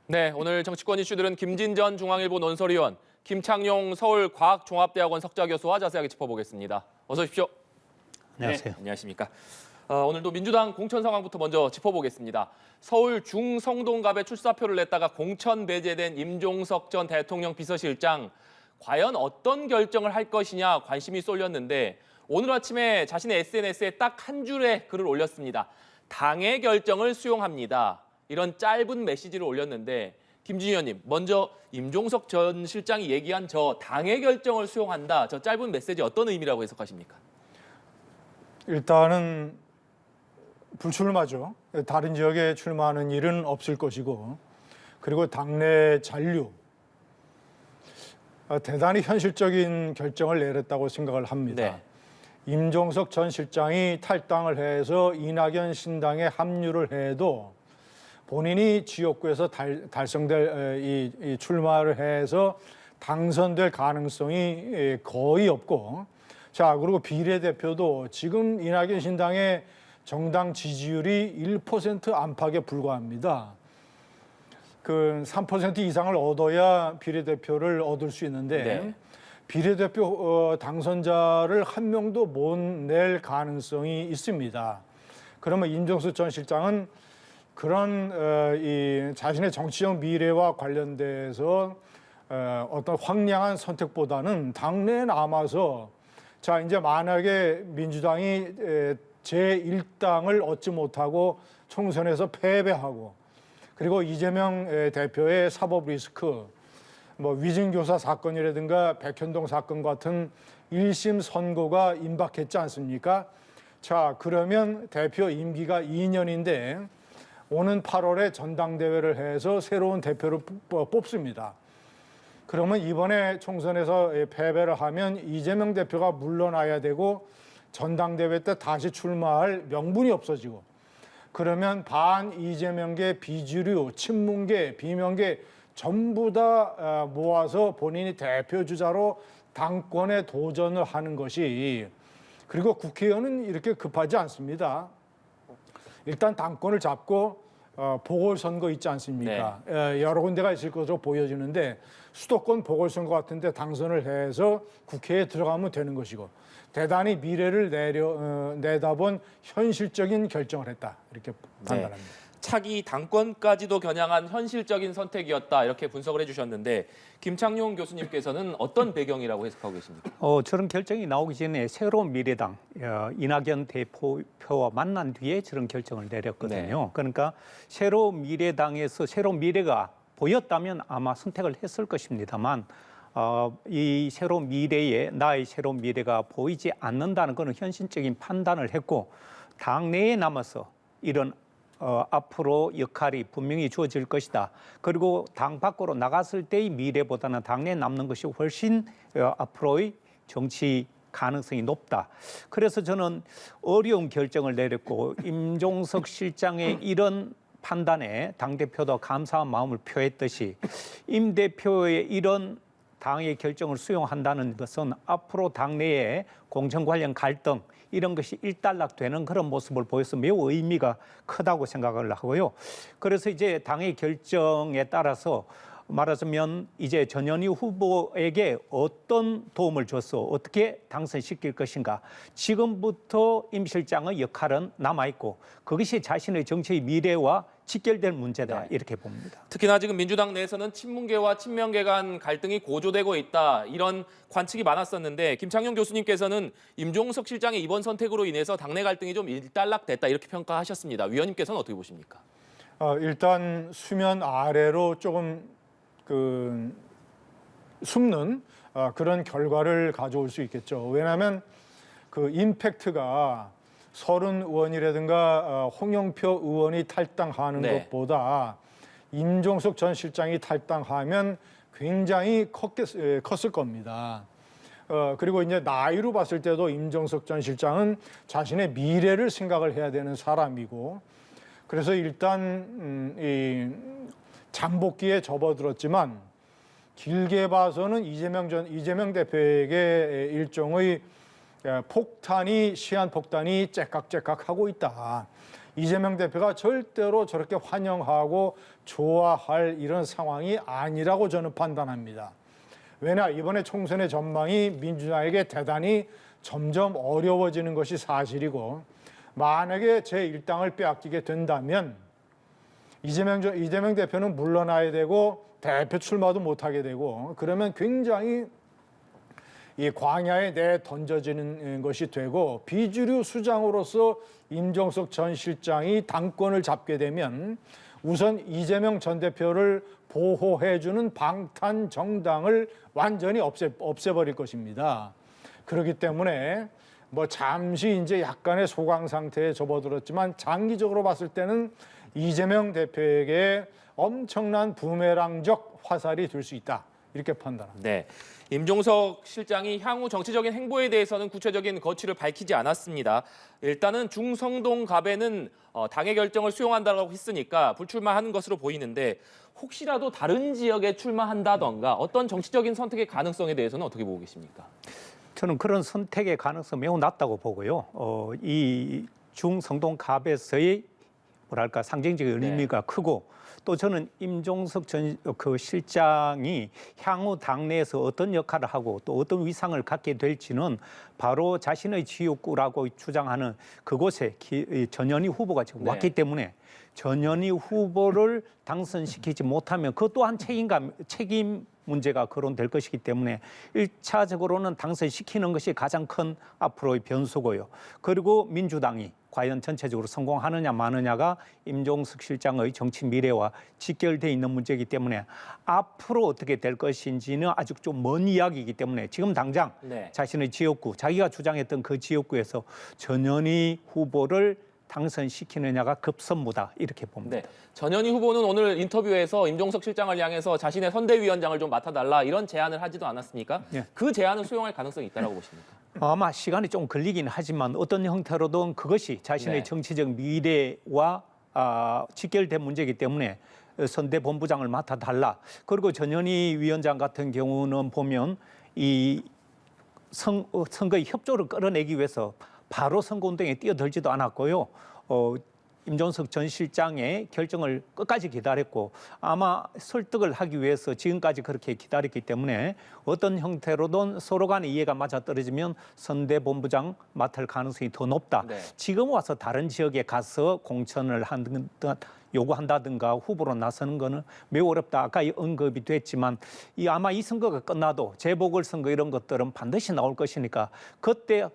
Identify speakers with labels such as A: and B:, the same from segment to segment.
A: 네, 오늘 정치권 이슈들은 김진전 중앙일보 논설위원, 김창룡 서울과학종합대학원 석좌교수와 자세하게 짚어보겠습니다. 어서 오십시오.
B: 안녕하세요.
A: 네, 안녕하십니까. 오늘도 민주당 공천 상황부터 먼저 짚어보겠습니다. 서울 중성동갑에 출사표를 냈다가 공천 배제된 임종석 전 대통령 비서실장, 과연 어떤 결정을 할 것이냐 관심이 쏠렸는데 오늘 아침에 자신의 SNS에 딱 한 줄의 글을 올렸습니다. 당의 결정을 수용합니다. 이런 짧은 메시지를 올렸는데 김진희 의원님, 먼저 임종석 전 실장이 얘기한 저 당의 결정을 수용한다. 저 짧은 메시지 어떤 의미라고 해석하십니까?
C: 일단은 불출마죠. 다른 지역에 출마하는 일은 없을 것이고, 그리고 당내 잔류, 대단히 현실적인 결정을 내렸다고 생각을 합니다.
A: 네.
C: 임종석 전 실장이 탈당을 해서 이낙연 신당에 합류를 해도 본인이 지역구에서 달성될 이 출마를 해서 당선될 가능성이 거의 없고, 자, 그리고 비례대표도 지금 이낙연 신당의 정당 지지율이 1% 안팎에 불과합니다. 그 3% 이상을 얻어야 비례대표를 얻을 수 있는데
A: 네.
C: 비례대표 당선자를 한 명도 못 낼 가능성이 있습니다. 그러면 임종석 전 실장은 그런 이 자신의 정치적 미래와 관련돼서 어떤 황량한 선택보다는 당내에 남아서, 자, 이제 만약에 민주당이 제1당을 얻지 못하고 총선에서 패배하고, 그리고 이재명 대표의 사법 리스크, 뭐 위증교사 사건이라든가 백현동 사건 같은 1심 선고가 임박했지 않습니까? 자, 그러면 대표 임기가 2년인데 오는 8월에 전당대회를 해서 새로운 대표를 뽑습니다. 그러면 이번에 총선에서 패배를 하면 이재명 대표가 물러나야 되고 전당대회 때 다시 출마할 명분이 없어지고, 그러면 반 이재명계, 비주류, 친문계, 비명계 전부 다 모아서 본인이 대표 주자로 당권에 도전을 하는 것이, 그리고 국회의원은 이렇게 급하지 않습니다. 일단 당권을 잡고 보궐선거 있지 않습니까?
A: 네.
C: 여러 군데가 있을 것으로 보여지는데 수도권 보궐선거 같은 데 당선을 해서 국회에 들어가면 되는 것이고, 대단히 미래를 내다본 현실적인 결정을 했다, 이렇게 판단합니다.
A: 네. 차기 당권까지도 겨냥한 현실적인 선택이었다, 이렇게 분석을 해주셨는데 김창룡 교수님께서는 어떤 배경이라고 해석하고 계십니까?
B: 저런 결정이 나오기 전에 새로운 미래당 이낙연 대표와 만난 뒤에 저런 결정을 내렸거든요.
A: 네.
B: 그러니까 새로운 미래당에서 새로운 미래가 보였다면 아마 선택을 했을 것입니다만, 이 새로운 미래에 나의 새로운 미래가 보이지 않는다는 것은 현실적인 판단을 했고, 당내에 남아서 이런 앞으로 역할이 분명히 주어질 것이다. 그리고 당 밖으로 나갔을 때의 미래보다는 당내에 남는 것이 훨씬 앞으로의 정치 가능성이 높다. 그래서 저는 어려운 결정을 내렸고, 임종석 실장의 이런 판단에 당대표도 감사한 마음을 표했듯이 임 대표의 이런 당의 결정을 수용한다는 것은 앞으로 당내에 공천 관련 갈등 이런 것이 일단락되는 그런 모습을 보여서 매우 의미가 크다고 생각을 하고요. 그래서 이제 당의 결정에 따라서 말하자면 이제 전현희 후보에게 어떤 도움을 줘서 어떻게 당선시킬 것인가, 지금부터 임 실장의 역할은 남아있고 그것이 자신의 정치의 미래와 직결된 문제다,
A: 네.
B: 이렇게 봅니다.
A: 특히나 지금 민주당 내에서는 친문계와 친명계 간 갈등이 고조되고 있다, 이런 관측이 많았었는데 김창룡 교수님께서는 임종석 실장의 이번 선택으로 인해서 당내 갈등이 좀 일단락됐다, 이렇게 평가하셨습니다. 위원님께서는 어떻게 보십니까?
C: 일단 수면 아래로 조금 숨는 그런 결과를 가져올 수 있겠죠. 왜냐하면 그 임팩트가 서른 의원이라든가 홍영표 의원이 탈당하는
A: 네.
C: 것보다 임종석 전 실장이 탈당하면 굉장히 컸을 겁니다. 그리고 이제 나이로 봤을 때도 임종석 전 실장은 자신의 미래를 생각을 해야 되는 사람이고, 그래서 일단 이 잠복기에 접어들었지만 길게 봐서는 이재명 대표에게 일종의 폭탄이 시한폭탄이 째깍째깍 하고 있다. 이재명 대표가 절대로 저렇게 환영하고 좋아할 이런 상황이 아니라고 저는 판단합니다. 왜냐, 이번에 총선의 전망이 민주당에게 대단히 점점 어려워지는 것이 사실이고, 만약에 제1당을 빼앗기게 된다면 이재명 대표는 물러나야 되고 대표 출마도 못하게 되고, 그러면 굉장히 이 광야에 내던져지는 것이 되고, 비주류 수장으로서 임종석 전 실장이 당권을 잡게 되면 우선 이재명 전 대표를 보호해주는 방탄 정당을 완전히 없애버릴 것입니다. 그렇기 때문에 뭐 잠시 이제 약간의 소강 상태에 접어들었지만 장기적으로 봤을 때는 이재명 대표에게 엄청난 부메랑적 화살이 될 수 있다, 이렇게 판단합니다.
A: 네. 임종석 실장이 향후 정치적인 행보에 대해서는 구체적인 거취를 밝히지 않았습니다. 일단은 중성동 갑에는 당의 결정을 수용한다고 했으니까 불출마하는 것으로 보이는데, 혹시라도 다른 지역에 출마한다던가 어떤 정치적인 선택의 가능성에 대해서는 어떻게 보고 계십니까?
B: 저는 그런 선택의 가능성이 매우 낮다고 보고요. 이 중성동 갑에서의 뭐랄까 상징적인 의미가 크고, 또 저는 임종석 전 실장이 향후 당내에서 어떤 역할을 하고 또 어떤 위상을 갖게 될지는 바로 자신의 지역구라고 주장하는 그곳에 전현희 후보가 지금 왔기 때문에, 전현희 후보를 당선시키지 못하면 그 또한 책임 문제가 거론될 것이기 때문에 1차적으로는 당선시키는 것이 가장 큰 앞으로의 변수고요. 그리고 민주당이 과연 전체적으로 성공하느냐 마느냐가 임종석 실장의 정치 미래와 직결되어 있는 문제이기 때문에 앞으로 어떻게 될 것인지는 아직 좀 먼 이야기이기 때문에 지금 당장 자신의 지역구, 자기가 주장했던 그 지역구에서 전현희 후보를 당선시키느냐가 급선무다, 이렇게 봅니다.
A: 네. 전현희 후보는 오늘 인터뷰에서 임종석 실장을 향해서 자신의 선대위원장을 좀 맡아달라 이런 제안을 하지도 않았습니까?
B: 예.
A: 그 제안을 수용할 가능성이 있다고 보십니까?
B: 아마 시간이 좀 걸리긴 하지만 어떤 형태로든 그것이 자신의 정치적 미래와 직결된 문제이기 때문에 선대본부장을 맡아달라. 그리고 전현희 위원장 같은 경우는 보면 이 선거의 협조를 끌어내기 위해서 바로 선거운동에 뛰어들지도 않았고요. 임종석 전 실장의 결정을 끝까지 기다렸고, 아마 설득을 하기 위해서 지금까지 그렇게 기다렸기 때문에 어떤 형태로든 서로 간의 이해가 맞아떨어지면 선대본부장 맡을 가능성이 더 높다. 지금 와서 다른 지역에 가서 공천을 요구한다든가 후보로 나서는 거는 매우 어렵다. 아까 언급이 됐지만 아마 이 선거가 끝나도 재보궐선거 이런 것들은 반드시 나올 것이니까 그때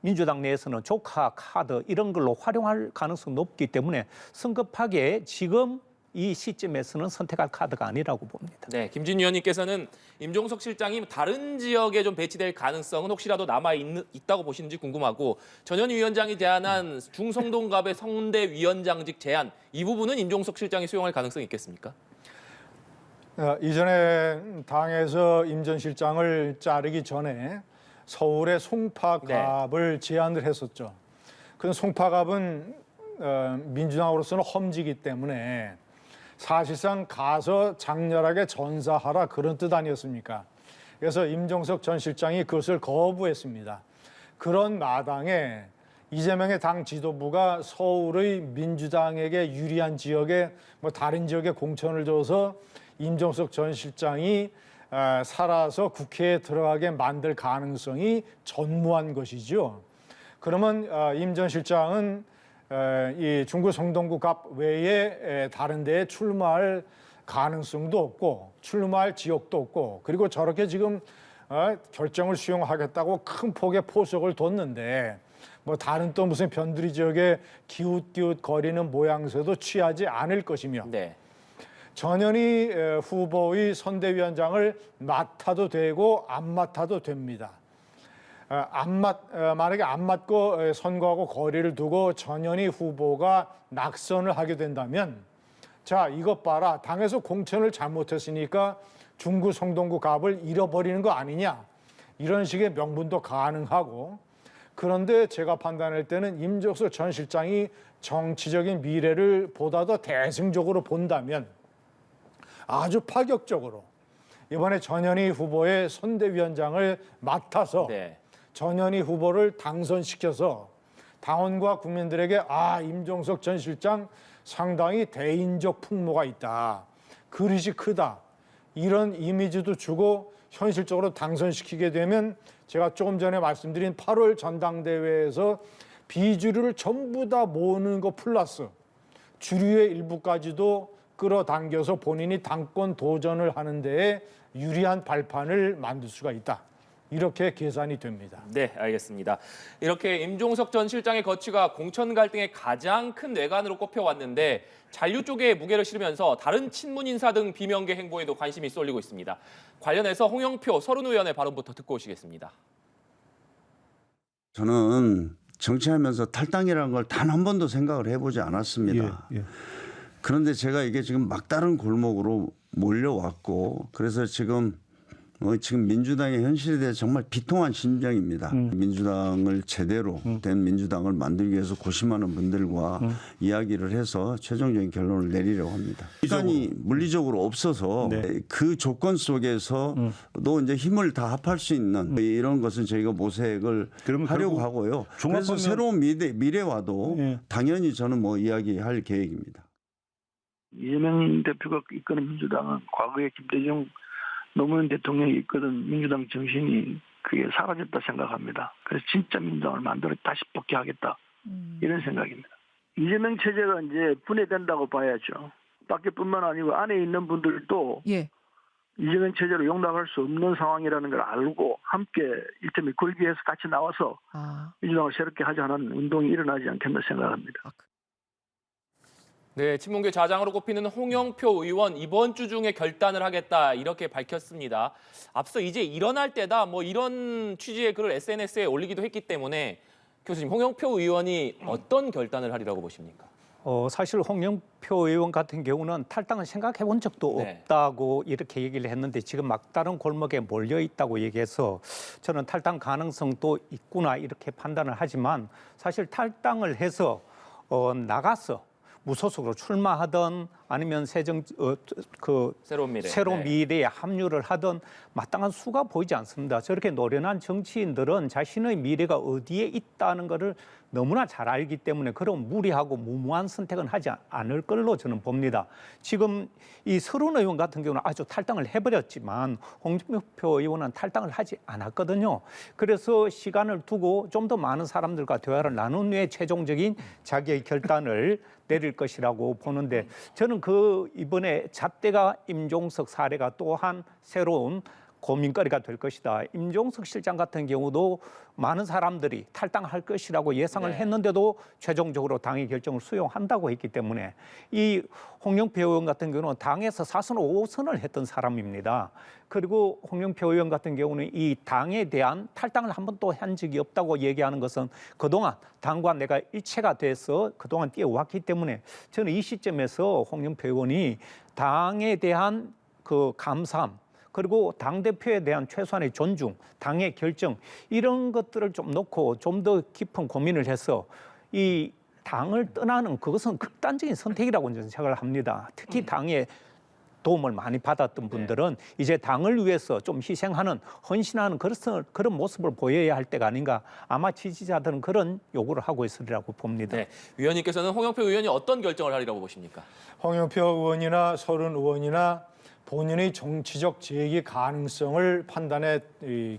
B: 민주당 내에서는 조카 카드 이런 걸로 활용할 가능성이 높기 때문에 성급하게 지금 이 시점에서는 선택할 카드가 아니라고 봅니다.
A: 네, 김진 위원님께서는 임종석 실장이 다른 지역에 좀 배치될 가능성은 혹시라도 있다고 보시는지 궁금하고, 전현희 위원장이 제안한 중성동갑의 선대위원장직 제안, 이 부분은 임종석 실장이 수용할 가능성이 있겠습니까?
C: 이전에 당에서 임 전 실장을 자르기 전에 서울의 송파갑을 제안을 했었죠. 그 송파갑은 민주당으로서는 험지기 때문에 사실상 가서 장렬하게 전사하라, 그런 뜻 아니었습니까? 그래서 임종석 전 실장이 그것을 거부했습니다. 그런 마당에 이재명의 당 지도부가 서울의 민주당에게 유리한 지역에 다른 지역에 공천을 줘서 임종석 전 실장이 살아서 국회에 들어가게 만들 가능성이 전무한 것이죠. 그러면 임 전 실장은 이 중구 성동구 갑 외에 다른 데에 출마할 가능성도 없고 출마할 지역도 없고, 그리고 저렇게 지금 결정을 수용하겠다고 큰 폭의 포석을 뒀는데 다른 또 무슨 변두리 지역에 기웃기웃 거리는 모양새도 취하지 않을 것이며, 전현희 후보의 선대위원장을 맡아도 되고 안 맡아도 됩니다. 만약에 안 맡고 선거하고 거리를 두고 전현희 후보가 낙선을 하게 된다면, 자, 이것 봐라, 당에서 공천을 잘못했으니까 중구 성동구 갑을 잃어버리는 거 아니냐, 이런 식의 명분도 가능하고, 그런데 제가 판단할 때는 임종석 전 실장이 정치적인 미래를 보다 더 대승적으로 본다면 아주 파격적으로 이번에 전현희 후보의 선대위원장을 맡아서 전현희 후보를 당선시켜서 당원과 국민들에게 임종석 전 실장 상당히 대인적 풍모가 있다. 그릇이 크다. 이런 이미지도 주고 현실적으로 당선시키게 되면 제가 조금 전에 말씀드린 8월 전당대회에서 비주류를 전부 다 모으는 거 플러스 주류의 일부까지도 끌어당겨서 본인이 당권 도전을 하는 데에 유리한 발판을 만들 수가 있다. 이렇게 계산이 됩니다.
A: 네, 알겠습니다. 이렇게 임종석 전 실장의 거취가 공천 갈등의 가장 큰 뇌관으로 꼽혀왔는데 잔류 쪽에 무게를 실으면서 다른 친문 인사 등 비명계 행보에도 관심이 쏠리고 있습니다. 관련해서 홍영표 서른 의원의 발언부터 듣고 오시겠습니다.
D: 저는 정치하면서 탈당이라는 걸 단 한 번도 생각을 해보지 않았습니다. 그런데 제가 이게 지금 막다른 골목으로 몰려왔고 그래서 지금 민주당의 현실에 대해서 정말 비통한 심정입니다. 민주당을 제대로 된 민주당을 만들기 위해서 고심하는 분들과 이야기를 해서 최종적인 결론을 내리려고 합니다. 시간이 물리적으로 없어서 그 조건 속에서도 이제 힘을 다 합할 수 있는 이런 것은 저희가 모색을 하려고 하고요. 그래서 새로운 미래와도 당연히 저는 이야기할 계획입니다.
E: 이재명 대표가 이끄는 민주당은 과거에 김대중 노무현 대통령이 이끄던 민주당 정신이 그게 사라졌다 생각합니다. 그래서 진짜 민주당을 만들어 다시 복귀하겠다 이런 생각입니다. 이재명 체제가 이제 분해된다고 봐야죠. 밖에뿐만 아니고 안에 있는 분들도 이재명 체제로 용납할 수 없는 상황이라는 걸 알고 함께 이참에 굴기해서 같이 나와서 민주당을 새롭게 하자는 운동이 일어나지 않겠나 생각합니다.
A: 네, 친문계 좌장으로 꼽히는 홍영표 의원 이번 주 중에 결단을 하겠다 이렇게 밝혔습니다. 앞서 이제 일어날 때다 이런 취지의 글을 SNS에 올리기도 했기 때문에 교수님 홍영표 의원이 어떤 결단을 하리라고 보십니까?
B: 사실 홍영표 의원 같은 경우는 탈당을 생각해 본 적도 없다고 이렇게 얘기를 했는데 지금 막다른 골목에 몰려 있다고 얘기해서 저는 탈당 가능성도 있구나 이렇게 판단을 하지만 사실 탈당을 해서 나가서 무소속으로 출마하던 아니면 새로운 미래에 합류를 하던 마땅한 수가 보이지 않습니다. 저렇게 노련한 정치인들은 자신의 미래가 어디에 있다는 것을 너무나 잘 알기 때문에 그런 무리하고 무모한 선택은 하지 않을 걸로 저는 봅니다. 지금 이 서른 의원 같은 경우는 아주 탈당을 해버렸지만 홍영표 의원은 탈당을 하지 않았거든요. 그래서 시간을 두고 좀 더 많은 사람들과 대화를 나눈 후에 최종적인 자기의 결단을 내릴 것이라고 보는데 저는 이번에 잣대가 임종석 사례가 또한 새로운 고민거리가 될 것이다. 임종석 실장 같은 경우도 많은 사람들이 탈당할 것이라고 예상을 했는데도 최종적으로 당의 결정을 수용한다고 했기 때문에 이 홍영표 의원 같은 경우는 당에서 4선 5선을 했던 사람입니다. 그리고 홍영표 의원 같은 경우는 이 당에 대한 탈당을 한 번도 한 적이 없다고 얘기하는 것은 그동안 당과 내가 일체가 돼서 그동안 뛰어왔기 때문에 저는 이 시점에서 홍영표 의원이 당에 대한 감사함 그리고 당대표에 대한 최소한의 존중, 당의 결정 이런 것들을 좀 놓고 좀 더 깊은 고민을 해서 이 당을 떠나는 그것은 극단적인 선택이라고 저는 생각을 합니다. 특히 당의 도움을 많이 받았던 분들은 이제 당을 위해서 좀 희생하는, 헌신하는 그런 모습을 보여야 할 때가 아닌가. 아마 지지자들은 그런 요구를 하고 있으리라고 봅니다.
A: 네, 위원님께서는 홍영표 의원이 어떤 결정을 하리라고 보십니까?
C: 홍영표 의원이나 서른 의원이나 본인의 정치적 재기 가능성을 판단의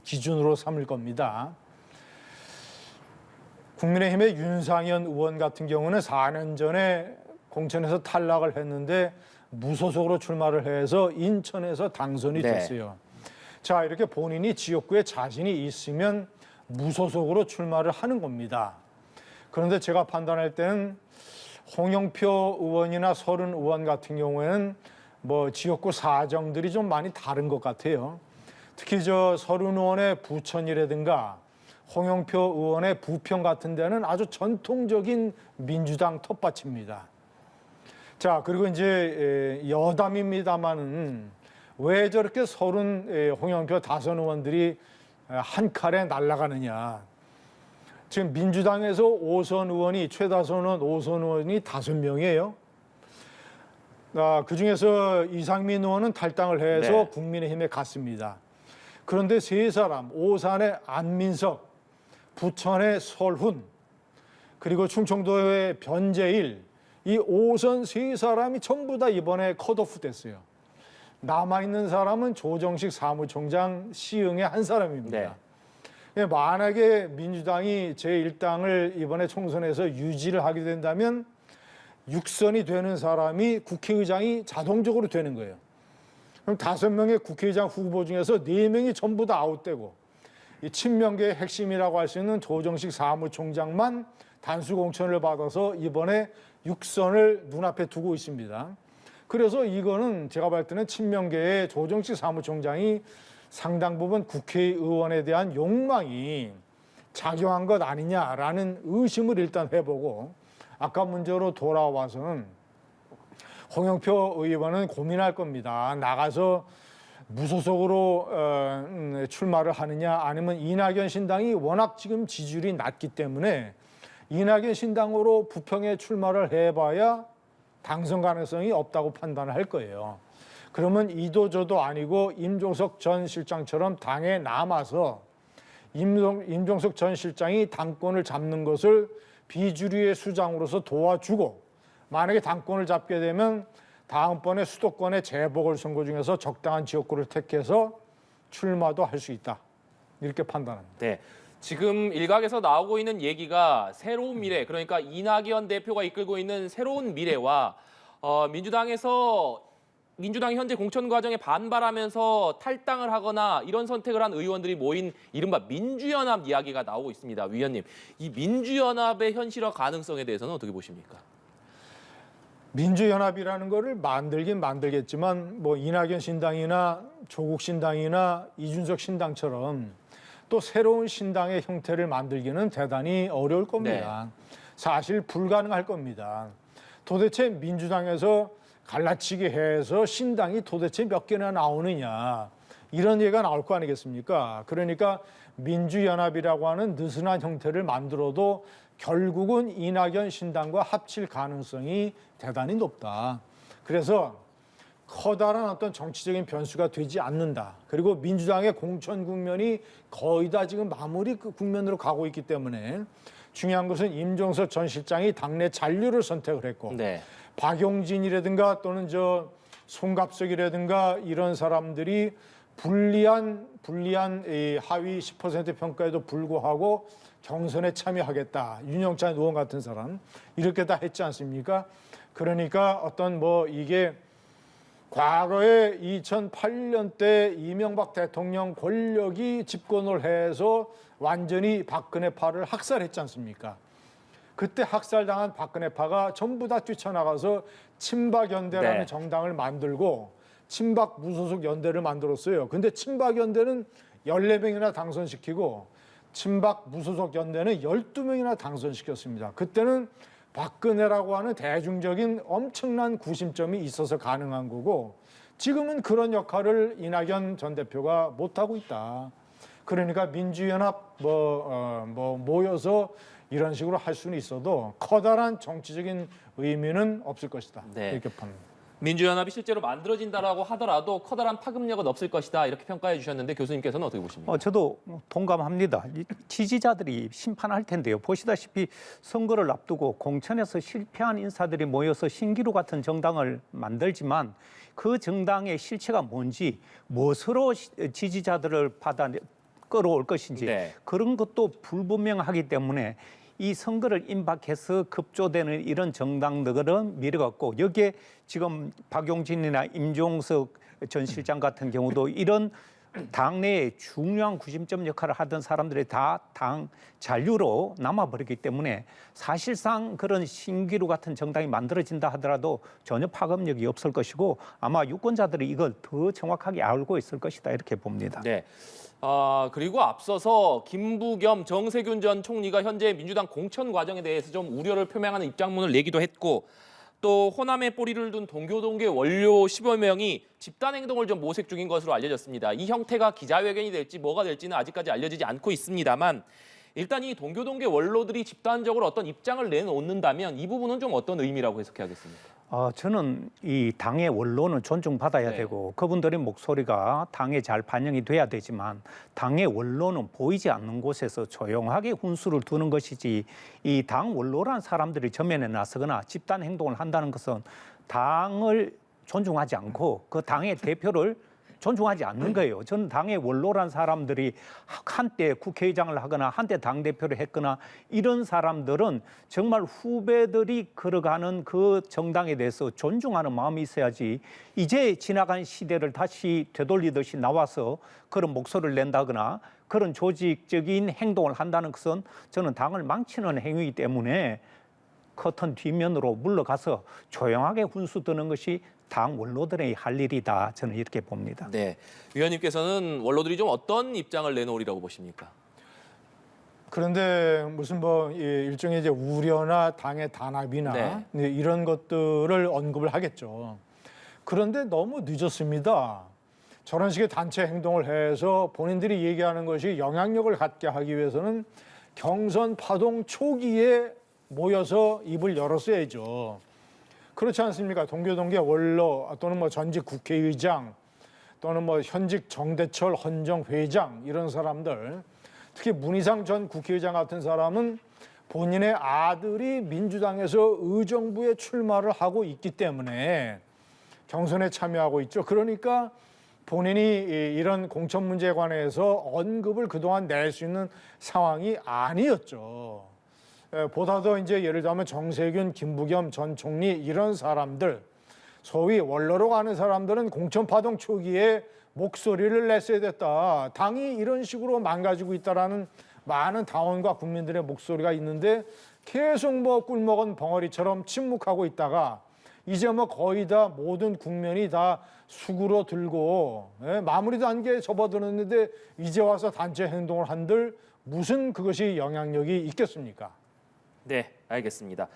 C: 기준으로 삼을 겁니다. 국민의힘의 윤상현 의원 같은 경우는 4년 전에 공천에서 탈락을 했는데 무소속으로 출마를 해서 인천에서 당선이 됐어요. 자, 이렇게 본인이 지역구에 자신이 있으면 무소속으로 출마를 하는 겁니다. 그런데 제가 판단할 때는 홍영표 의원이나 서른 의원 같은 경우에는 지역구 사정들이 좀 많이 다른 것 같아요. 특히 서른 의원의 부천이라든가 홍영표 의원의 부평 같은 데는 아주 전통적인 민주당 텃밭입니다. 자, 그리고 이제 여담입니다만은 왜 저렇게 홍영표 다선 의원들이 한 칼에 날아가느냐. 지금 민주당에서 5선 의원이 최다선 의원, 5선 의원이 5명이에요. 그중에서 이상민 의원은 탈당을 해서 국민의힘에 갔습니다. 그런데 세 사람, 오산의 안민석, 부천의 설훈, 그리고 충청도의 변재일 이 5선 세 사람이 전부 다 이번에 컷오프 됐어요. 남아있는 사람은 조정식 사무총장 시흥의 한 사람입니다. 네. 만약에 민주당이 제1당을 이번에 총선에서 유지를 하게 된다면 6선이 되는 사람이 국회의장이 자동적으로 되는 거예요. 그럼 5명의 국회의장 후보 중에서 4명이 전부 다 아웃되고 이 친명계의 핵심이라고 할 수 있는 조정식 사무총장만 단수 공천을 받아서 이번에 6선을 눈앞에 두고 있습니다. 그래서 이거는 제가 볼 때는 친명계의 조정식 사무총장이 상당 부분 국회의원에 대한 욕망이 작용한 것 아니냐라는 의심을 일단 해보고 아까 문제로 돌아와서는 홍영표 의원은 고민할 겁니다. 나가서 무소속으로 출마를 하느냐 아니면 이낙연 신당이 워낙 지금 지지율이 낮기 때문에 이낙연 신당으로 부평에 출마를 해봐야 당선 가능성이 없다고 판단을 할 거예요. 그러면 이도저도 아니고 임종석 전 실장처럼 당에 남아서 임종석 전 실장이 당권을 잡는 것을 비주류의 수장으로서 도와주고 만약에 당권을 잡게 되면 다음번에 수도권의 재보궐선거 중에서 적당한 지역구를 택해서 출마도 할 수 있다. 이렇게 판단합니다.
A: 네. 지금 일각에서 나오고 있는 얘기가 새로운 미래, 그러니까 이낙연 대표가 이끌고 있는 새로운 미래와 민주당이 현재 공천 과정에 반발하면서 탈당을 하거나 이런 선택을 한 의원들이 모인 이른바 민주연합 이야기가 나오고 있습니다. 위원님, 이 민주연합의 현실화 가능성에 대해서는 어떻게 보십니까?
C: 민주연합이라는 거를 만들긴 만들겠지만 뭐 이낙연 신당이나 조국 신당이나 이준석 신당처럼 또 새로운 신당의 형태를 만들기는 대단히 어려울 겁니다. 네. 사실 불가능할 겁니다. 도대체 민주당에서 갈라치기 해서 신당이 도대체 몇 개나 나오느냐 이런 얘기가 나올 거 아니겠습니까? 그러니까 민주연합이라고 하는 느슨한 형태를 만들어도 결국은 이낙연 신당과 합칠 가능성이 대단히 높다. 그래서 커다란 어떤 정치적인 변수가 되지 않는다. 그리고 민주당의 공천 국면이 거의 다 지금 마무리 국면으로 가고 있기 때문에 중요한 것은 임종석 전 실장이 당내 잔류를 선택을 했고 네. 박용진이라든가 또는 송갑석이라든가 이런 사람들이 불리한 이 하위 10% 평가에도 불구하고 경선에 참여하겠다. 윤영찬 의원 같은 사람 이렇게 다 했지 않습니까? 그러니까 어떤 이게 과거에 2008년 때 이명박 대통령 권력이 집권을 해서 완전히 박근혜파를 학살했지 않습니까? 그때 학살당한 박근혜파가 전부 다 뛰쳐나가서 친박연대라는 네. 정당을 만들고 친박 무소속 연대를 만들었어요. 근데 친박연대는 14명이나 당선시키고 친박 무소속 연대는 12명이나 당선시켰습니다. 그때는 박근혜라고 하는 대중적인 엄청난 구심점이 있어서 가능한 거고 지금은 그런 역할을 이낙연 전 대표가 못하고 있다. 그러니까 민주연합 모여서 이런 식으로 할 수는 있어도 커다란 정치적인 의미는 없을 것이다. 네. 이렇게 봅니다.
A: 민주연합이 실제로 만들어진다라고 하더라도 커다란 파급력은 없을 것이다. 이렇게 평가해 주셨는데 교수님께서는 어떻게 보십니까?
B: 저도 동감합니다. 지지자들이 심판할 텐데요. 보시다시피 선거를 앞두고 공천에서 실패한 인사들이 모여서 신기루 같은 정당을 만들지만 그 정당의 실체가 뭔지 무엇으로 지지자들을 끌어올 것인지 네. 그런 것도 불분명하기 때문에 이 선거를 임박해서 급조되는 이런 정당들은 미래가 없고 여기에 지금 박용진이나 임종석 전 실장 같은 경우도 이런 당내에 중요한 구심점 역할을 하던 사람들이 다 당 잔류로 남아버리기 때문에 사실상 그런 신기루 같은 정당이 만들어진다 하더라도 전혀 파급력이 없을 것이고 아마 유권자들이 이걸 더 정확하게 알고 있을 것이다 이렇게 봅니다.
A: 네. 그리고 앞서서 김부겸 정세균 전 총리가 현재 민주당 공천 과정에 대해서 좀 우려를 표명하는 입장문을 내기도 했고 또 호남에 뿌리를 둔 동교동계 원료 10여 명이 집단 행동을 좀 모색 중인 것으로 알려졌습니다. 이 형태가 기자회견이 될지 뭐가 될지는 아직까지 알려지지 않고 있습니다만 일단 이 동교동계 원로들이 집단적으로 어떤 입장을 내놓는다면 이 부분은 좀 어떤 의미라고 해석해야겠습니까?
B: 저는 이 당의 원로는 존중받아야
A: 네.
B: 되고 그분들의 목소리가 당에 잘 반영이 돼야 되지만 당의 원로는 보이지 않는 곳에서 조용하게 훈수를 두는 것이지 이 당 원로란 사람들이 전면에 나서거나 집단 행동을 한다는 것은 당을 존중하지 않고 그 당의 대표를 존중하지 않는 거예요. 저는 당의 원로란 사람들이 한때 국회의장을 하거나 한때 당대표를 했거나 이런 사람들은 정말 후배들이 걸어가는 그 정당에 대해서 존중하는 마음이 있어야지 이제 지나간 시대를 다시 되돌리듯이 나와서 그런 목소리를 낸다거나 그런 조직적인 행동을 한다는 것은 저는 당을 망치는 행위이기 때문에 커튼 뒷면으로 물러가서 조용하게 훈수 두는 것이 당 원로들의 할 일이다. 저는 이렇게 봅니다.
A: 네. 위원님께서는 원로들이 좀 어떤 입장을 내놓으리라고 보십니까?
C: 그런데 무슨 뭐 일종의 이제 우려나 당의 단합이나
A: 네.
C: 이런 것들을 언급을 하겠죠. 그런데 너무 늦었습니다. 저런 식의 단체 행동을 해서 본인들이 얘기하는 것이 영향력을 갖게 하기 위해서는 경선 파동 초기에 모여서 입을 열었어야죠. 그렇지 않습니까? 동교동계 원로 또는 뭐 전직 국회의장 또는 뭐 현직 정대철 헌정회장 이런 사람들, 특히 문희상 전 국회의장 같은 사람은 본인의 아들이 민주당에서 의정부에 출마를 하고 있기 때문에 경선에 참여하고 있죠. 그러니까 본인이 이런 공천 문제에 관해서 언급을 그동안 낼 수 있는 상황이 아니었죠. 보다 더 이제 예를 들면 정세균, 김부겸 전 총리 이런 사람들, 소위 원로로 가는 사람들은 공천 파동 초기에 목소리를 냈어야 됐다. 당이 이런 식으로 망가지고 있다라는 많은 당원과 국민들의 목소리가 있는데 계속 뭐 꿀먹은 벙어리처럼 침묵하고 있다가 이제 뭐 거의 다 모든 국면이 다 수구로 들고 마무리 단계에 접어들었는데 이제 와서 단체 행동을 한들 무슨 그것이 영향력이 있겠습니까?
A: 네, 알겠습니다.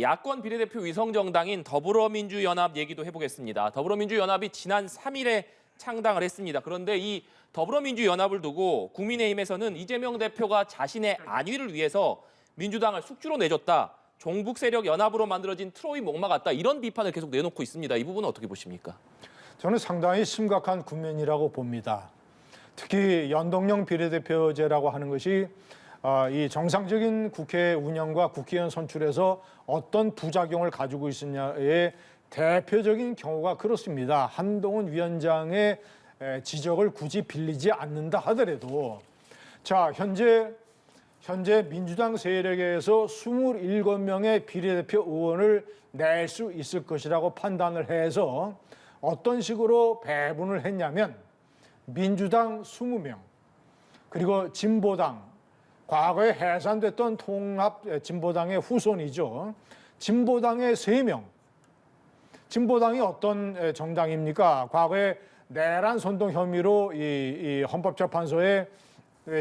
A: 야권 비례대표 위성정당인 더불어민주연합 얘기도 해보겠습니다. 더불어민주연합이 지난 3일에 창당을 했습니다. 그런데 이 더불어민주연합을 두고 국민의힘에서는 이재명 대표가 자신의 안위를 위해서 민주당을 숙주로 내줬다. 종북 세력 연합으로 만들어진 트로이 목마 같다. 이런 비판을 계속 내놓고 있습니다. 이 부분은 어떻게 보십니까?
C: 저는 상당히 심각한 국면이라고 봅니다. 특히 연동형 비례대표제라고 하는 것이 이 정상적인 국회 운영과 국회의원 선출에서 어떤 부작용을 가지고 있느냐의 대표적인 경우가 그렇습니다. 한동훈 위원장의 지적을 굳이 빌리지 않는다 하더라도 자 현재 민주당 세력에서 27명의 비례대표 의원을 낼 수 있을 것이라고 판단을 해서 어떤 식으로 배분을 했냐면 민주당 20명 그리고 진보당 과거에 해산됐던 통합 진보당의 후손이죠. 진보당의 3명. 진보당이 어떤 정당입니까? 과거에 내란 선동 혐의로 이 헌법재판소에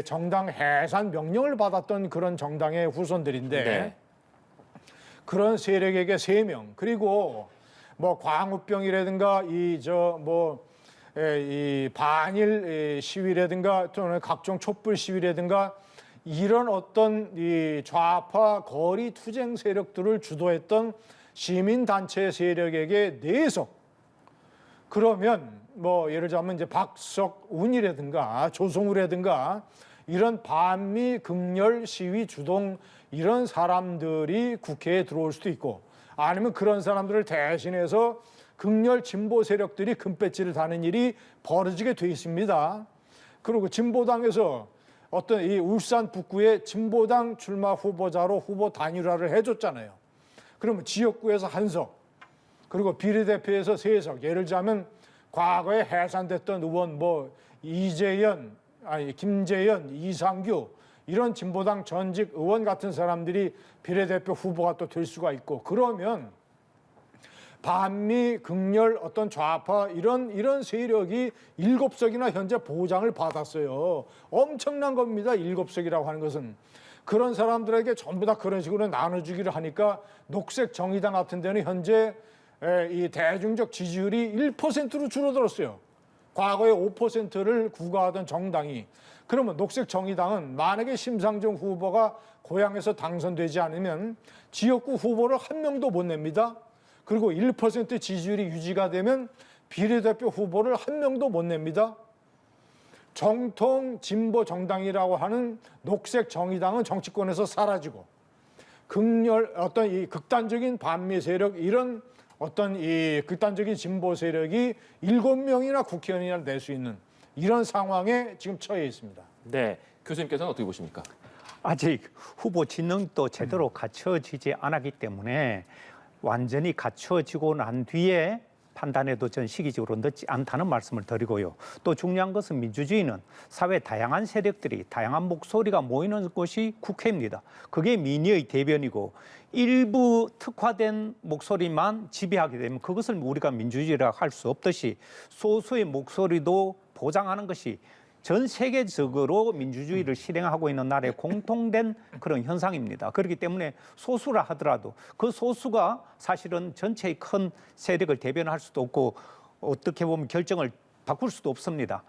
C: 정당 해산 명령을 받았던 그런 정당의 후손들인데
A: 네.
C: 그런 세력에게 3명 그리고 뭐 광우병이라든가 이 반일 시위라든가 또는 각종 촛불 시위라든가 이런 어떤 이 좌파 거리 투쟁 세력들을 주도했던 시민단체 세력에게 4석. 그러면 뭐 예를 들자면 이제 박석운이라든가 조성우라든가 이런 반미 극렬 시위 주동 이런 사람들이 국회에 들어올 수도 있고 아니면 그런 사람들을 대신해서 극렬 진보 세력들이 금배지를 다는 일이 벌어지게 돼 있습니다. 그리고 진보당에서 어떤 이 울산 북구에 진보당 출마 후보자로 후보 단일화를 해줬잖아요. 그러면 지역구에서 1석, 그리고 비례대표에서 3석. 예를 들자면 과거에 해산됐던 의원 뭐 김재현, 이상규 이런 진보당 전직 의원 같은 사람들이 비례대표 후보가 또 될 수가 있고 그러면 반미 극렬 어떤 좌파 이런 세력이 7석이나 현재 보장을 받았어요. 엄청난 겁니다. 7석이라고 하는 것은. 그런 사람들에게 전부 다 그런 식으로 나눠주기를 하니까 녹색 정의당 같은 데는 현재 이 대중적 지지율이 1%로 줄어들었어요. 과거에 5%를 구가하던 정당이. 그러면 녹색 정의당은 만약에 심상정 후보가 고향에서 당선되지 않으면 지역구 후보를 1명도 못 냅니다. 그리고 1% 지지율이 유지가 되면 비례대표 후보를 한 명도 못 냅니다. 정통 진보 정당이라고 하는 녹색 정의당은 정치권에서 사라지고 어떤 이 극단적인 반미 세력 이런 어떤 이 극단적인 진보 세력이 7명이나 국회의원이나 낼 수 있는 이런 상황에 지금 처해 있습니다.
A: 네, 교수님께서는 어떻게 보십니까?
B: 아직 후보 진영도 제대로 갖춰지지 않았기 때문에 완전히 갖춰지고 난 뒤에 판단해도 전 시기적으로 늦지 않다는 말씀을 드리고요. 또 중요한 것은 민주주의는 사회 다양한 세력들이 다양한 목소리가 모이는 곳이 국회입니다. 그게 민의의 대변이고 일부 특화된 목소리만 지배하게 되면 그것을 우리가 민주주의라고 할 수 없듯이 소수의 목소리도 보장하는 것이 전 세계적으로 민주주의를 실행하고 있는 나라의 공통된 그런 현상입니다. 그렇기 때문에 소수라 하더라도 그 소수가 사실은 전체의 큰 세력을 대변할 수도 없고 어떻게 보면 결정을 바꿀 수도 없습니다.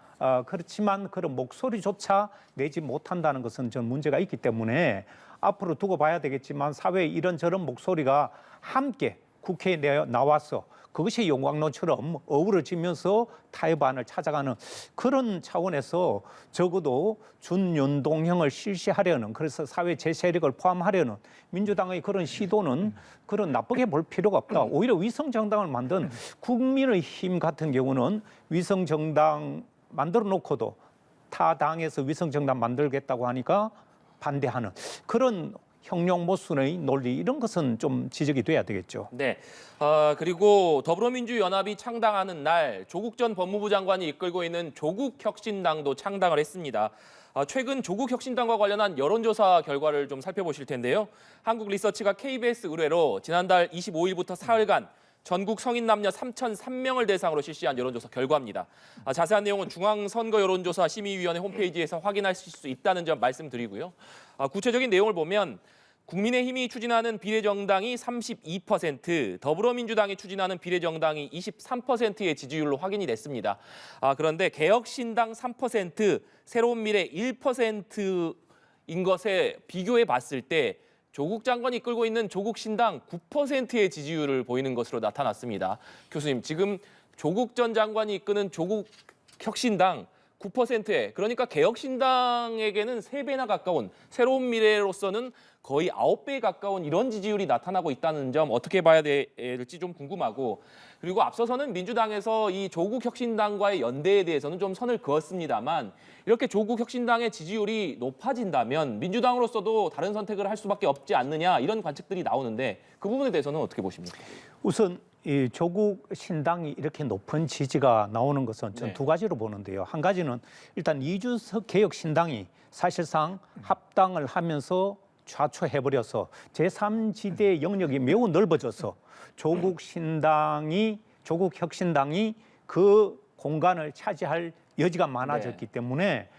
B: 그렇지만 그런 목소리조차 내지 못한다는 것은 전 문제가 있기 때문에 앞으로 두고 봐야 되겠지만 사회의 이런저런 목소리가 함께 국회에 나와서 그것이 용광로처럼 어우러지면서 타협안을 찾아가는 그런 차원에서 적어도 준연동형을 실시하려는 그래서 사회 제세력을 포함하려는 민주당의 그런 시도는 그런 나쁘게 볼 필요가 없다. 오히려 위성정당을 만든 국민의힘 같은 경우는 위성정당 만들어 놓고도 타 당에서 위성정당 만들겠다고 하니까 반대하는 그런 형용모순의 논리 이런 것은 좀 지적이 돼야 되겠죠.
A: 네. 그리고 더불어민주연합이 창당하는 날 조국 전 법무부 장관이 이끌고 있는 조국혁신당도 창당을 했습니다. 최근 조국혁신당과 관련한 여론조사 결과를 좀 살펴보실 텐데요. 한국리서치가 KBS 의뢰로 지난달 25일부터 사흘간 전국 성인 남녀 3,003명을 대상으로 실시한 여론조사 결과입니다. 자세한 내용은 중앙선거여론조사 심의위원회 홈페이지에서 확인하실 수 있다는 점 말씀드리고요. 구체적인 내용을 보면 국민의힘이 추진하는 비례정당이 32%, 더불어민주당이 추진하는 비례정당이 23%의 지지율로 확인이 됐습니다. 그런데 개혁신당 3%, 새로운 미래 1%인 것에 비교해 봤을 때 조국 장관이 이끌고 있는 조국신당 9%의 지지율을 보이는 것으로 나타났습니다. 교수님, 지금 조국 전 장관이 이끄는 조국혁신당 9%에 그러니까 개혁신당에게는 3배나 가까운 새로운 미래로서는 거의 9배에 가까운 이런 지지율이 나타나고 있다는 점 어떻게 봐야 될지 좀 궁금하고 그리고 앞서서는 민주당에서 이 조국혁신당과의 연대에 대해서는 좀 선을 그었습니다만 이렇게 조국혁신당의 지지율이 높아진다면 민주당으로서도 다른 선택을 할 수밖에 없지 않느냐 이런 관측들이 나오는데 그 부분에 대해서는 어떻게 보십니까?
B: 우선 이 조국 신당이 이렇게 높은 지지가 나오는 것은 전
A: 네.
B: 두 가지로 보는데요. 한 가지는 일단 이준석 개혁 신당이 사실상 합당을 하면서 좌초해버려서 제3지대 영역이 매우 넓어져서 조국 혁신당이 그 공간을 차지할 여지가 많아졌기 때문에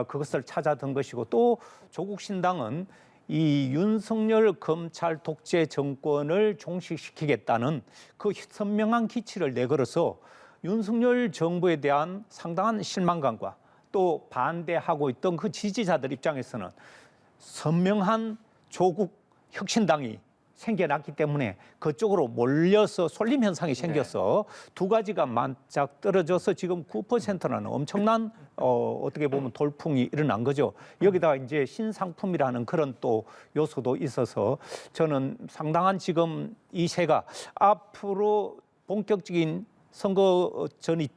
B: 그것을 찾아든 것이고 또 조국 신당은 이 윤석열 검찰 독재 정권을 종식시키겠다는 그 선명한 기치를 내걸어서 윤석열 정부에 대한 상당한 실망감과 또 반대하고 있던 그 지지자들 입장에서는 선명한 조국 혁신당이 생겨났기 때문에 그쪽으로 몰려서 쏠림 현상이 생겨서 두 가지가 맞짝 떨어져서 지금 9%라는 엄청난 어떻게 보면 돌풍이 일어난 거죠. 여기다가 이제 신상품이라는 그런 또 요소도 있어서 저는 상당한 지금 이 세가 앞으로 본격적인 선거전이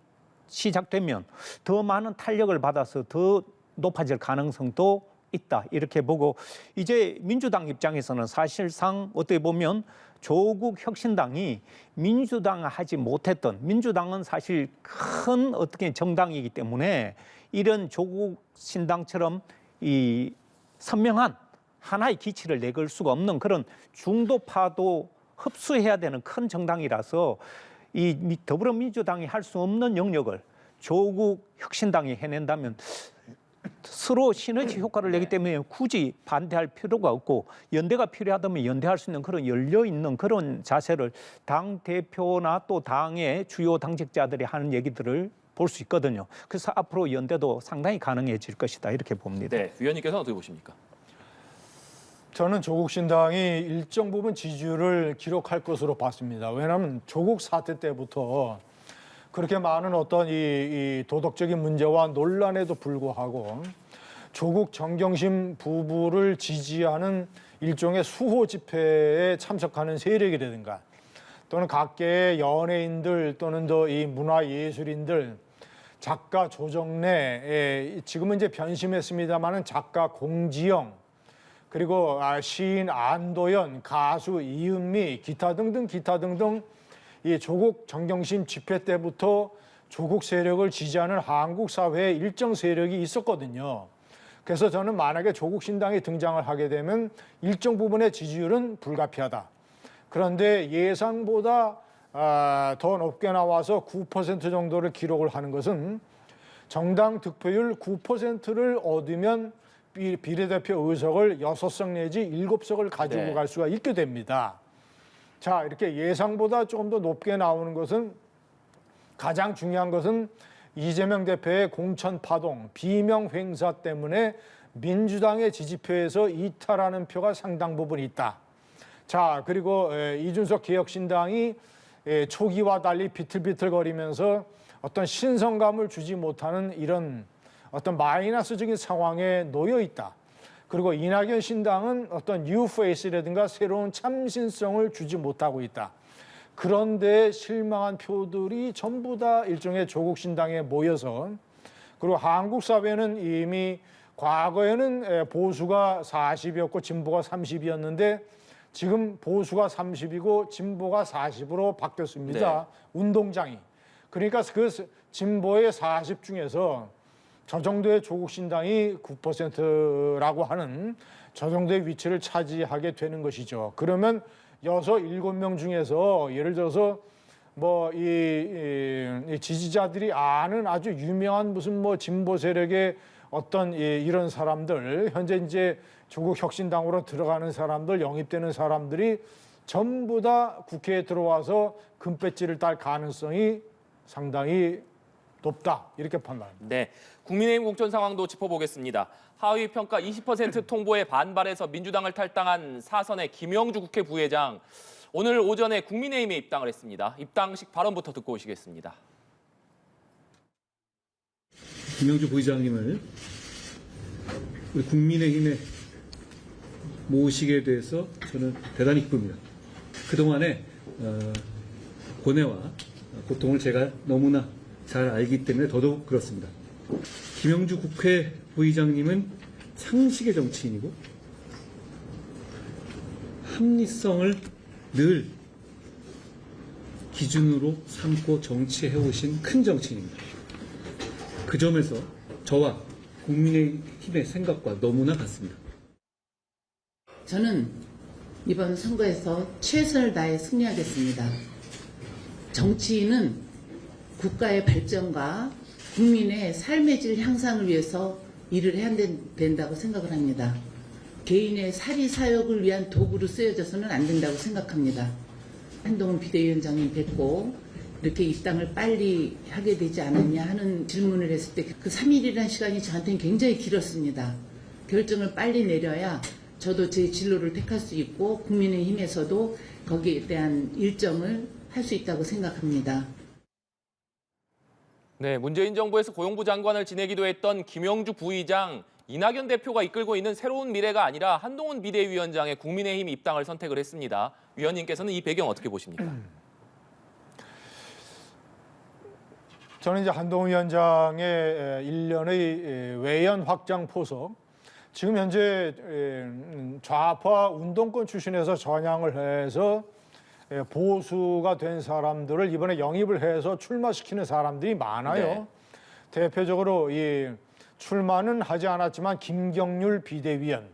B: 시작되면 더 많은 탄력을 받아서 더 높아질 가능성도 있다 이렇게 보고 이제 민주당 입장에서는 사실상 어떻게 보면 조국 혁신당이 민주당 하지 못했던 민주당은 사실 큰 어떻게 정당이기 때문에 이런 조국 신당처럼 이 선명한 하나의 기치를 내걸 수가 없는 그런 중도파도 흡수해야 되는 큰 정당이라서 이 더불어민주당이 할 수 없는 영역을 조국 혁신당이 해낸다면 서로 시너지 효과를 내기 때문에 굳이 반대할 필요가 없고 연대가 필요하다면 연대할 수 있는 그런 열려있는 그런 자세를 당 대표나 또 당의 주요 당직자들이 하는 얘기들을 볼 수 있거든요. 그래서 앞으로 연대도 상당히 가능해질 것이다 이렇게 봅니다.
A: 네, 위원님께서는 어떻게 보십니까?
C: 저는 조국 신당이 일정 부분 지지율을 기록할 것으로 봤습니다. 왜냐하면 조국 사태 때부터 그렇게 많은 어떤 이 도덕적인 문제와 논란에도 불구하고 조국 정경심 부부를 지지하는 일종의 수호 집회에 참석하는 세력이라든가 또는 각계의 연예인들 또는 더 이 문화예술인들, 작가 조정래, 지금은 이제 변심했습니다마는 작가 공지영, 그리고 시인 안도연, 가수 이은미, 기타 등등 이 조국 정경심 집회 때부터 조국 세력을 지지하는 한국 사회에 일정 세력이 있었거든요. 그래서 저는 만약에 조국 신당이 등장을 하게 되면 일정 부분의 지지율은 불가피하다. 그런데 예상보다 더 높게 나와서 9% 정도를 기록을 하는 것은 정당 득표율 9%를 얻으면 비례대표 의석을 6석 내지 7석을 가지고
A: 네.
C: 갈 수가 있게 됩니다. 자, 이렇게 예상보다 조금 더 높게 나오는 것은 가장 중요한 것은 이재명 대표의 공천 파동, 비명 행사 때문에 민주당의 지지표에서 이탈하는 표가 상당 부분 있다. 자, 그리고 이준석 개혁신당이 초기와 달리 비틀비틀거리면서 어떤 신성감을 주지 못하는 이런 어떤 마이너스적인 상황에 놓여 있다. 그리고 이낙연 신당은 어떤 뉴페이스라든가 새로운 참신성을 주지 못하고 있다. 그런데 실망한 표들이 전부 다 일종의 조국 신당에 모여서, 그리고 한국 사회는 이미 과거에는 보수가 40이었고 진보가 30이었는데 지금 보수가 30이고 진보가 40으로 바뀌었습니다.
A: 네.
C: 운동장이. 그러니까 그 진보의 40 중에서 저 정도의 조국 신당이 9%라고 하는 저 정도의 위치를 차지하게 되는 것이죠. 그러면 6, 7명 중에서 예를 들어서 뭐 이 지지자들이 아는 아주 유명한 무슨 뭐 진보 세력의 어떤 이런 사람들, 현재 이제 조국 혁신당으로 들어가는 사람들, 영입되는 사람들이 전부 다 국회에 들어와서 금배지를 딸 가능성이 상당히 높다, 이렇게 판단합니다.
A: 네, 국민의힘 공천 상황도 짚어보겠습니다. 하위 평가 20% 통보에 반발해서 민주당을 탈당한 사선의 김영주 국회 부회장, 오늘 오전에 국민의힘에 입당을 했습니다. 입당식 발언부터 듣고 오시겠습니다.
F: 김영주 부회장님을 우리 국민의힘에 모시게 돼서 저는 대단히 기쁩니다. 그동안의 고뇌와 고통을 제가 너무나 잘 알기 때문에 더더욱 그렇습니다. 김영주 국회 부의장님은 상식의 정치인이고 합리성을 늘 기준으로 삼고 정치해오신 큰 정치인입니다. 그 점에서 저와 국민의힘의 생각과 너무나 같습니다.
G: 저는 이번 선거에서 최선을 다해 승리하겠습니다. 정치인은 국가의 발전과 국민의 삶의 질 향상을 위해서 일을 해야 된다고 생각을 합니다. 개인의 사리 사욕을 위한 도구로 쓰여져서는 안 된다고 생각합니다. 한동훈 비대위원장님 뵙고 이렇게 입당을 빨리 하게 되지 않았냐 하는 질문을 했을 때 그 3일이라는 시간이 저한테는 굉장히 길었습니다. 결정을 빨리 내려야 저도 제 진로를 택할 수 있고 국민의힘에서도 거기에 대한 일정을 할 수 있다고 생각합니다.
A: 네, 문재인 정부에서 고용부 장관을 지내기도 했던 김영주 부의장, 이낙연 대표가 이끌고 있는 새로운 미래가 아니라 한동훈 비대위원장의 국민의힘 입당을 선택을 했습니다. 위원님께서는 이 배경 어떻게 보십니까?
C: 저는 이제 한동훈 위원장의 1년의 외연 확장 포석, 지금 현재 좌파 운동권 출신에서 전향을 해서 보수가 된 사람들을 이번에 영입을 해서 출마시키는 사람들이 많아요.
A: 네.
C: 대표적으로 이 출마는 하지 않았지만 김경률 비대위원,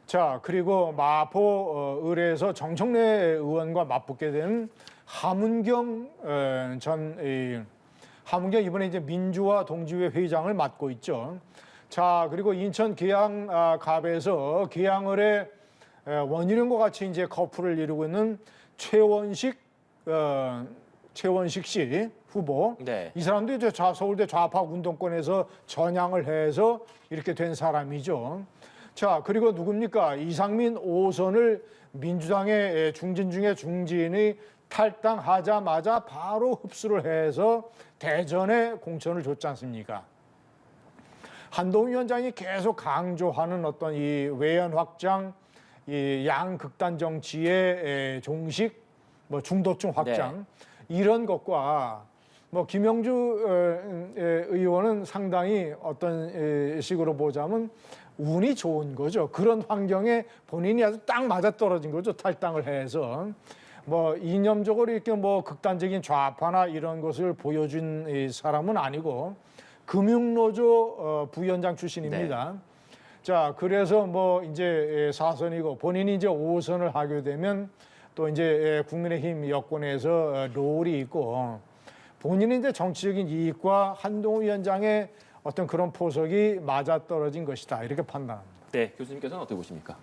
C: 자 그리고 마포 의뢰에서 정청래 의원과 맞붙게 된 하문경 하문경 이번에 이제 민주화 동지회 회장을 맡고 있죠. 자 그리고 인천 계양갑에서 계양을의 원희룡과 같이 이제 커플을 이루고 있는 최원식 씨 후보.
A: 네.
C: 이 사람도 이제 서울대 좌파 운동권에서 전향을 해서 이렇게 된 사람이죠. 자, 그리고 누굽니까? 이상민 5선을 민주당의 중진 중에 중진이 탈당하자마자 바로 흡수를 해서 대전에 공천을 줬지 않습니까? 한동훈 위원장이 계속 강조하는 어떤 이 외연 확장, 이 양극단 정치의 종식, 뭐 중도층 확장 이런 것과 뭐 김영주 의원은 상당히 어떤 식으로 보자면 운이 좋은 거죠. 그런 환경에 본인이 아주 딱 맞아떨어진 거죠. 탈당을 해서. 뭐 이념적으로 이렇게 뭐 극단적인 좌파나 이런 것을 보여준 이 사람은 아니고 금융노조 부위원장 출신입니다. 자, 그래서 뭐 이제 4선이고 본인이 이제 5선을 하게 되면 또 이제 국민의힘 여권에서 롤이 있고 본인이 이제 정치적인 이익과 한동훈 위원장의 어떤 그런 포석이 맞아떨어진 것이다. 이렇게 판단합니다.
A: 네, 교수님께서는 어떻게 보십니까?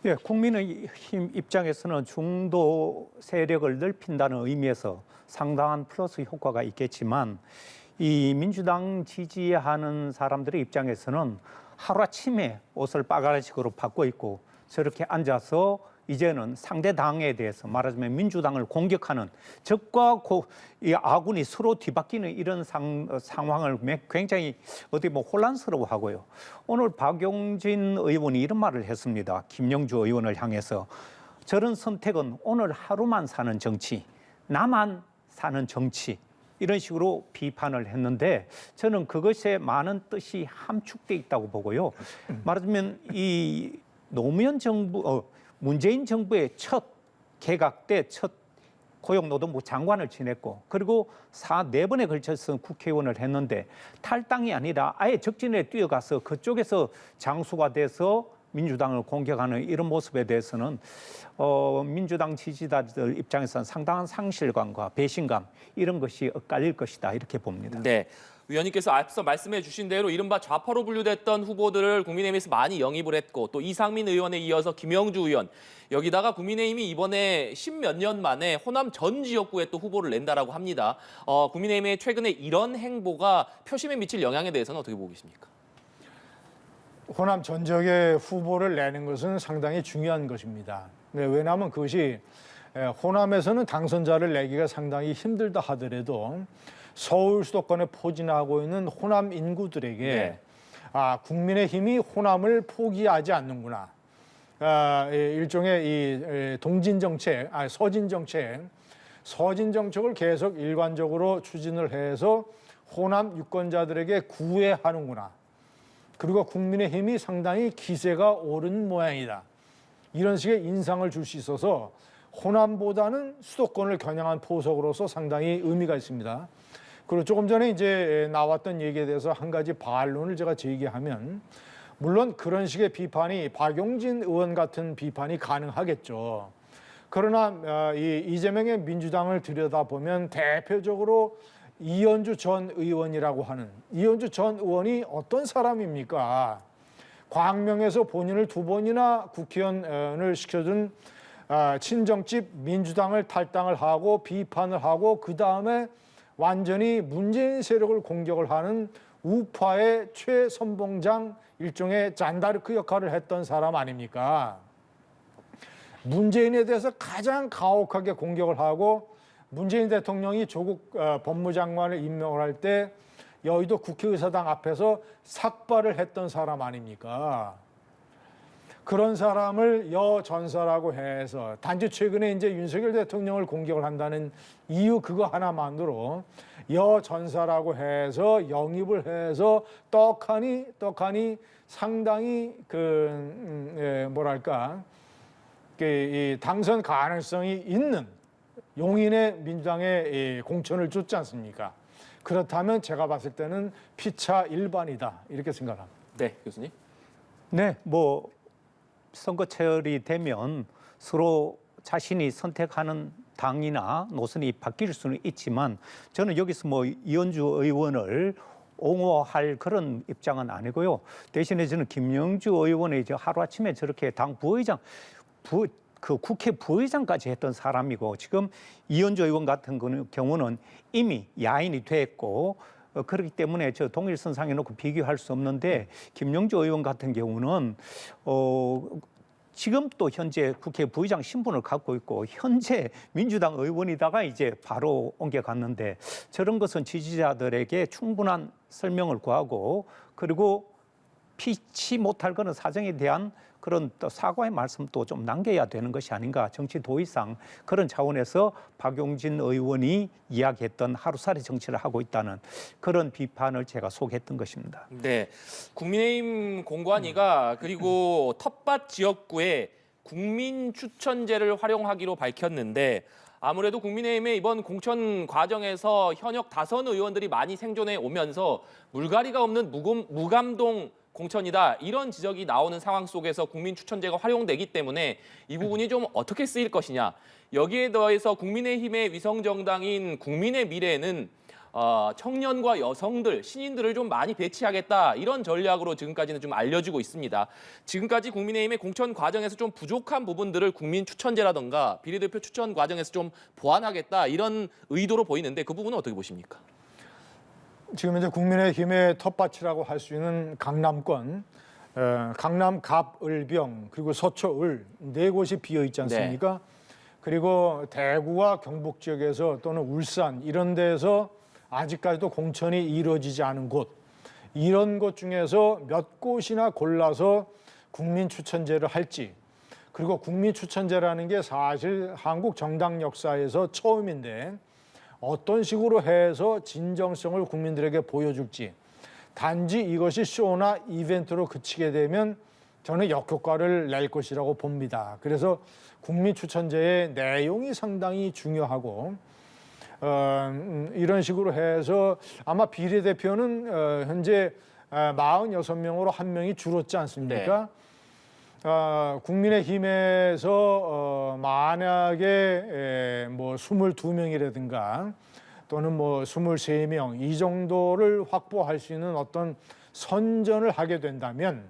B: 예, 국민의힘 입장에서는 중도 세력을 넓힌다는 의미에서 상당한 플러스 효과가 있겠지만 이 민주당 지지하는 사람들의 입장에서는 하루아침에 옷을 빠가라식으로 바꿔 입고 저렇게 앉아서 이제는 상대 당에 대해서 말하자면 민주당을 공격하는 적과 이 아군이 서로 뒤바뀌는 이런 상황을 굉장히 어떻게 보면 혼란스러워하고요. 오늘 박용진 의원이 이런 말을 했습니다. 김영주 의원을 향해서 저런 선택은 오늘 하루만 사는 정치, 나만 사는 정치 이런 식으로 비판을 했는데 저는 그것에 많은 뜻이 함축돼 있다고 보고요. 말하자면 이 노무현 정부 문재인 정부의 첫 개각 때 첫 고용노동부 장관을 지냈고 그리고 4번에 걸쳐서 국회의원을 했는데 탈당이 아니라 아예 적진에 뛰어가서 그쪽에서 장수가 돼서 민주당을 공격하는 이런 모습에 대해서는 민주당 지지자들 입장에서는 상당한 상실감과 배신감 이런 것이 엇갈릴 것이다 이렇게 봅니다.
A: 네. 위원님께서 앞서 말씀해 주신 대로 이른바 좌파로 분류됐던 후보들을 국민의힘에서 많이 영입을 했고 또 이상민 의원에 이어서 김영주 의원 여기다가 국민의힘이 이번에 10몇 년 만에 호남 전 지역구에 또 후보를 낸다라고 합니다. 국민의힘의 최근에 이런 행보가 표심에 미칠 영향에 대해서는 어떻게 보고 계십니까?
C: 호남 전 지역에 후보를 내는 것은 상당히 중요한 것입니다. 네, 왜냐하면 그것이 호남에서는 당선자를 내기가 상당히 힘들다 하더라도 서울 수도권에 포진하고 있는 호남 인구들에게 국민의힘이 호남을 포기하지 않는구나. 일종의 이 동진 정책, 서진 정책을 계속 일관적으로 추진을 해서 호남 유권자들에게 구애하는구나. 그리고 국민의힘이 상당히 기세가 오른 모양이다. 이런 식의 인상을 줄 수 있어서 호남보다는 수도권을 겨냥한 포석으로서 상당히 의미가 있습니다. 그리고 조금 전에 이제 나왔던 얘기에 대해서 한 가지 반론을 제가 제기하면 물론 그런 식의 비판이 박용진 의원 같은 비판이 가능하겠죠. 그러나 이재명의 민주당을 들여다보면 대표적으로 이현주 전 의원이라고 하는 이현주 전 의원이 어떤 사람입니까? 광명에서 본인을 2번이나 국회의원을 시켜준 친정집 민주당을 탈당을 하고 비판을 하고 그다음에 완전히 문재인 세력을 공격을 하는 우파의 최선봉장 일종의 잔다르크 역할을 했던 사람 아닙니까? 문재인에 대해서 가장 가혹하게 공격을 하고 문재인 대통령이 조국 법무장관을 임명을 할 때 여의도 국회의사당 앞에서 삭발을 했던 사람 아닙니까? 그런 사람을 여전사라고 해서 단지 최근에 이제 윤석열 대통령을 공격을 한다는 이유 그거 하나만으로 여전사라고 해서 영입을 해서 떡하니 상당히 뭐랄까 이 당선 가능성이 있는 용인의 민주당의 공천을 줬지 않습니까? 그렇다면 제가 봤을 때는 피차 일반이다 이렇게 생각합니다.
A: 네, 교수님.
B: 네, 뭐 선거철이 되면 서로 자신이 선택하는 당이나 노선이 바뀔 수는 있지만 저는 여기서 뭐 이현주 의원을 옹호할 그런 입장은 아니고요. 대신에 저는 김영주 의원의 이제 하루아침에 저렇게 당 부의장, 그 국회 부의장까지 했던 사람이고 지금 이현주 의원 같은 경우는 이미 야인이 됐고 그렇기 때문에 저 동일선상에 놓고 비교할 수 없는데 김영주 의원 같은 경우는 지금 또 현재 국회 부의장 신분을 갖고 있고 현재 민주당 의원이다가 이제 바로 옮겨갔는데 저런 것은 지지자들에게 충분한 설명을 구하고 그리고 피치 못할 그런 사정에 대한 그런 또 사과의 말씀도 좀 남겨야 되는 것이 아닌가. 정치 도의상 그런 차원에서 박용진 의원이 이야기했던 하루살이 정치를 하고 있다는 그런 비판을 제가 소개했던 것입니다.
A: 네, 국민의힘 공관위가 그리고 텃밭 지역구에 국민 추천제를 활용하기로 밝혔는데 아무래도 국민의힘의 이번 공천 과정에서 현역 다선 의원들이 많이 생존해 오면서 물갈이가 없는 무감동 공천이다 이런 지적이 나오는 상황 속에서 국민 추천제가 활용되기 때문에 이 부분이 좀 어떻게 쓰일 것이냐. 여기에 더해서 국민의힘의 위성 정당인 국민의 미래는 청년과 여성들, 신인들을 좀 많이 배치하겠다 이런 전략으로 지금까지는 좀 알려지고 있습니다. 지금까지 국민의힘의 공천 과정에서 좀 부족한 부분들을 국민 추천제라든가 비례대표 추천 과정에서 좀 보완하겠다 이런 의도로 보이는데 그 부분은 어떻게 보십니까?
C: 지금 이제 국민의힘의 텃밭이라고 할 수 있는 강남권, 강남 갑, 을병 그리고 서초, 을 네 곳이 비어 있지 않습니까? 그리고 대구와 경북 지역에서 또는 울산 이런 데에서 아직까지도 공천이 이루어지지 않은 곳, 이런 곳 중에서 몇 곳이나 골라서 국민 추천제를 할지, 그리고 국민 추천제라는 게 사실 한국 정당 역사에서 처음인데 어떤 식으로 해서 진정성을 국민들에게 보여줄지, 단지 이것이 쇼나 이벤트로 그치게 되면 저는 역효과를 낼 것이라고 봅니다. 그래서 국민 추천제의 내용이 상당히 중요하고 이런 식으로 해서 아마 비례대표는 현재 46명으로 한 명이 줄었지 않습니까? 국민의힘에서 만약에 뭐 22명이라든가 또는 뭐 23명 이 정도를 확보할 수 있는 어떤 선전을 하게 된다면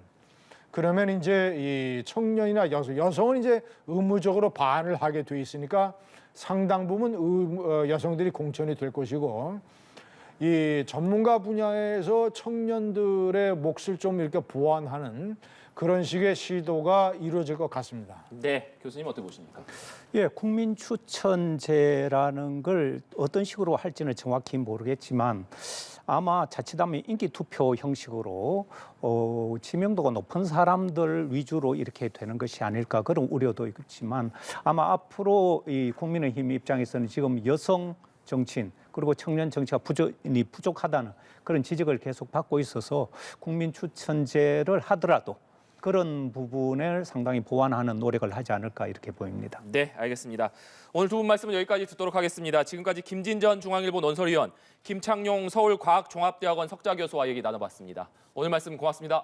C: 그러면 이제 이 청년이나 여성은 이제 의무적으로 반을 하게 돼 있으니까 상당 부분 여성들이 공천이 될 것이고 이 전문가 분야에서 청년들의 몫을 좀 이렇게 보완하는 그런 식의 시도가 이루어질 것 같습니다.
A: 네, 교수님 어떻게 보십니까?
B: 예, 국민 추천제라는 걸 어떤 식으로 할지는 정확히 모르겠지만 아마 자칫하면 인기 투표 형식으로 지명도가 높은 사람들 위주로 이렇게 되는 것이 아닐까 그런 우려도 있지만 아마 앞으로 이 국민의힘 입장에서는 지금 여성 정치인 그리고 청년 정치가 부족하다는 그런 지적을 계속 받고 있어서 국민 추천제를 하더라도 그런 부분을 상당히 보완하는 노력을 하지 않을까 이렇게 보입니다.
A: 네, 알겠습니다. 오늘 두 분 말씀은 여기까지 듣도록 하겠습니다. 지금까지 김진전 중앙일보 논설위원, 김창룡 서울과학종합대학원 석좌교수와 얘기 나눠봤습니다. 오늘 말씀 고맙습니다.